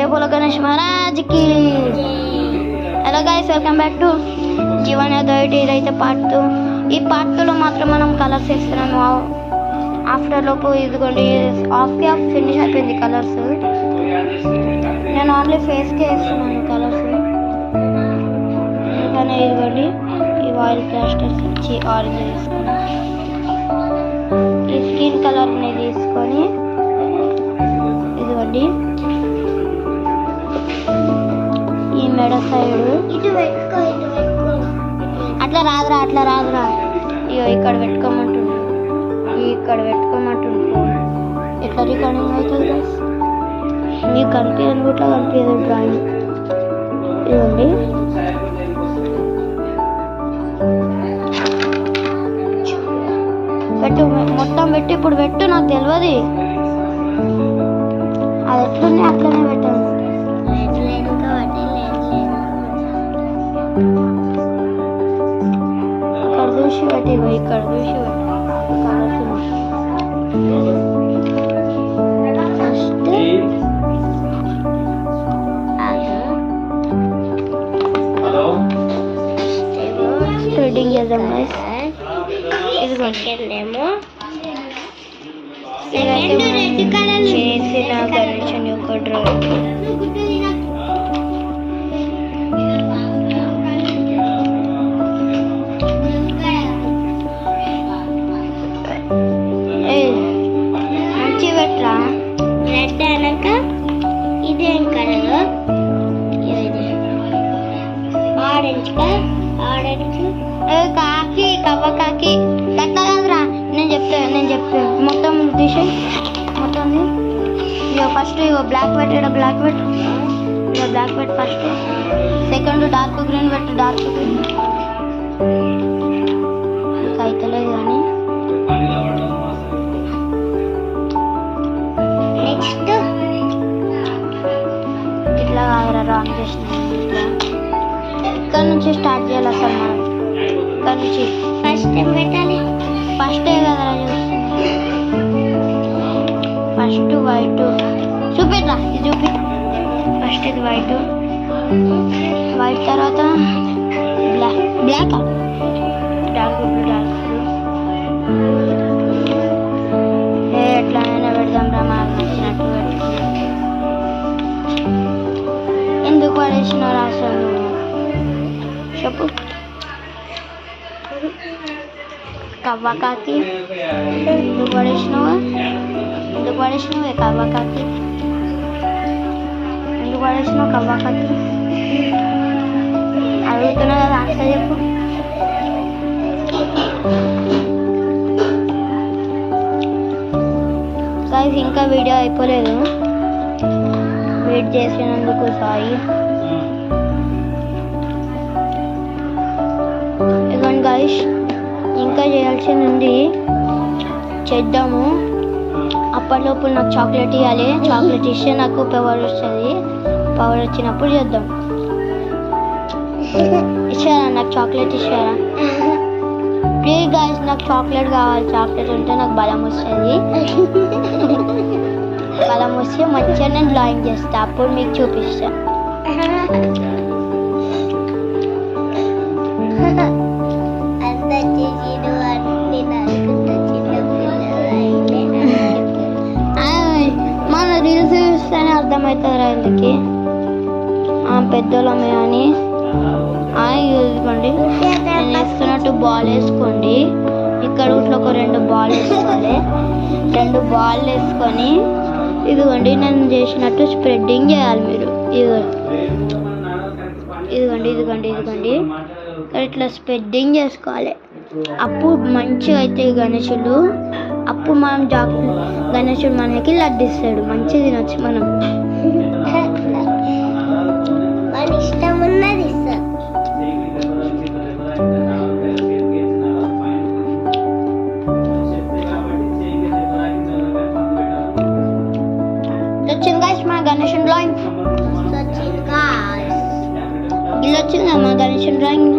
जय बोलो गणेश महाराज की। Hello guys, welcome back to Jeevan Yadav. ఇదైతే పార్ట్ 2. ఈ పార్ట్ 2లో మాత్రం మనం కలర్స్ వేస్తున్నాను. ఆఫ్టర్ లోపు ఇదిగోండి హాఫ్కి హాఫ్ ఫినిష్ అయిపోయింది కలర్స్. నేను ఓన్లీ ఫేస్కి వేస్తున్నాను కలర్స్. అందుకనే ఇదిగోండి ఈ ఆయిల్ ప్లాస్టర్స్ ఇచ్చి ఆరెంజ్ తీసుకున్నాను. ఈ స్కిన్ కలర్ని తీసుకొని ఇదిగోండి ఈ మెడ సైడు అట్లా రాదురా ఇగో ఇక్కడ పెట్టుకోమంటుండ్రు, ఇక్కడ పెట్టుకోమంటుండ్రు. ఎట్లా రికార్డింగ్ అవుతుంది గైస్? మీకు కనిపించదు కూడా కనిపించదు డ్రాయింగ్. ఇదిగోండి పెట్టు, మొత్తం పెట్టి ఇప్పుడు పెట్టు. నాకు తెలియదు అది ఎట్లుంది, అట్లనే పెట్టాను. ఇక్కడ చూసి పెట్టి, ఇక్కడ చూసి ఫస్ట్ స్ప్రెడ్డింగ్ చేద్దాం గైస్. ఇదిగోండి చేసిన గణేశన్ యొక్క డ్రాయింగ్. మంచి పెట్టరా రెడ్ అనక ఇదేం కలర్, ఆరెంజ్ కాకి కవ్వ కాకి ఎట్లా కాదురా. నేను చెప్తా మొత్తం తీసి మొత్తం ఫస్ట్ ఇగో బ్లాక్ పెట్టాడు, బ్లాక్ పెట్టి ఫస్ట్. సెకండ్ డార్క్ గ్రీన్ పెట్టు, డార్క్ గ్రీన్ అయితలేదు కానీ. నెక్స్ట్ ఇట్లా కాదురా, రాంగ్ చేసిన. ఇక్కడ నుంచి స్టార్ట్ చేయాలి అసలు మనం. ఇక్కడ నుంచి ఫస్ట్ ఏం పెట్టాలి? ఫస్టే కదరా ఫస్ట్ వైట్ చూపిట్రా, ఇది చూపి. ఫస్ట్ ఇది వైట్ తర్వాత బ్లాక్ డార్క్ బ్లూ ఎట్లనైనా పెడదాం రా, మాకు నచ్చినట్టు పెట్టుకుందాం. ఎందుకు పడేసినారు అసలు చెప్పు. కవ్వకాకి ఎందుకు పడేసినావు కవ్వకాకి? ఎందుకు పడేసినావు కవ్వకాకి? అడుగుతున్నా కదా, ఆన్సర్ చెప్పు. గైస్ ఇంకా వీడియో అయిపోలేదు, వెయిట్ చేసినందుకు సారీ. ఇదిగోండి గైస్, ఇంకా చేయాల్సింది ఉంది, చేద్దాము. అప్పటిలోపు నాకు చాక్లెట్ ఇవ్వాలి. చాక్లెట్ ఇస్తే నాకు పవర్ వస్తుంది. పవర్ వచ్చినప్పుడు చేద్దాం. ఇచ్చారా నాకు చాక్లెట్? ఇచ్చారా ప్లీజ్ గైస్, నాకు చాక్లెట్ కావాలి. చాక్లెట్ ఉంటే నాకు బలం వస్తుంది. బలం వస్తే మంచిగా నేను డ్రాయింగ్ చేస్తా, అప్పుడు మీకు చూపిస్తా. మన రీల్స్ చూస్తేనే అర్థమవుతుంది రా ఎందుకు పెద్దోళ్ళమే అని. చూసుకోండి, నేను వేస్తున్నట్టు బాల్ వేసుకోండి. ఇక్కడ ఇట్లా ఒక 2 బాల్ వేసుకోవాలి. 2 బాల్ వేసుకొని ఇదిగోండి నేను చేసినట్టు స్ప్రెడ్డింగ్ చేయాలి మీరు. ఇదిగోండి ఇక్కడ ఇట్లా స్ప్రెడ్డింగ్ చేసుకోవాలి. అప్పుడు మంచిగా అవుతాయి గణేశులు. అప్పుడు మనం గణేశుడు మనకి లడ్డిస్తాడు, మంచిగా తినొచ్చు మనం. ఇష్టం ఉన్నది వచ్చింది గాయస్ మా గణేశన్ డ్రాయింగ్. వచ్చింది మా గణేశన్ డ్రాయింగ్.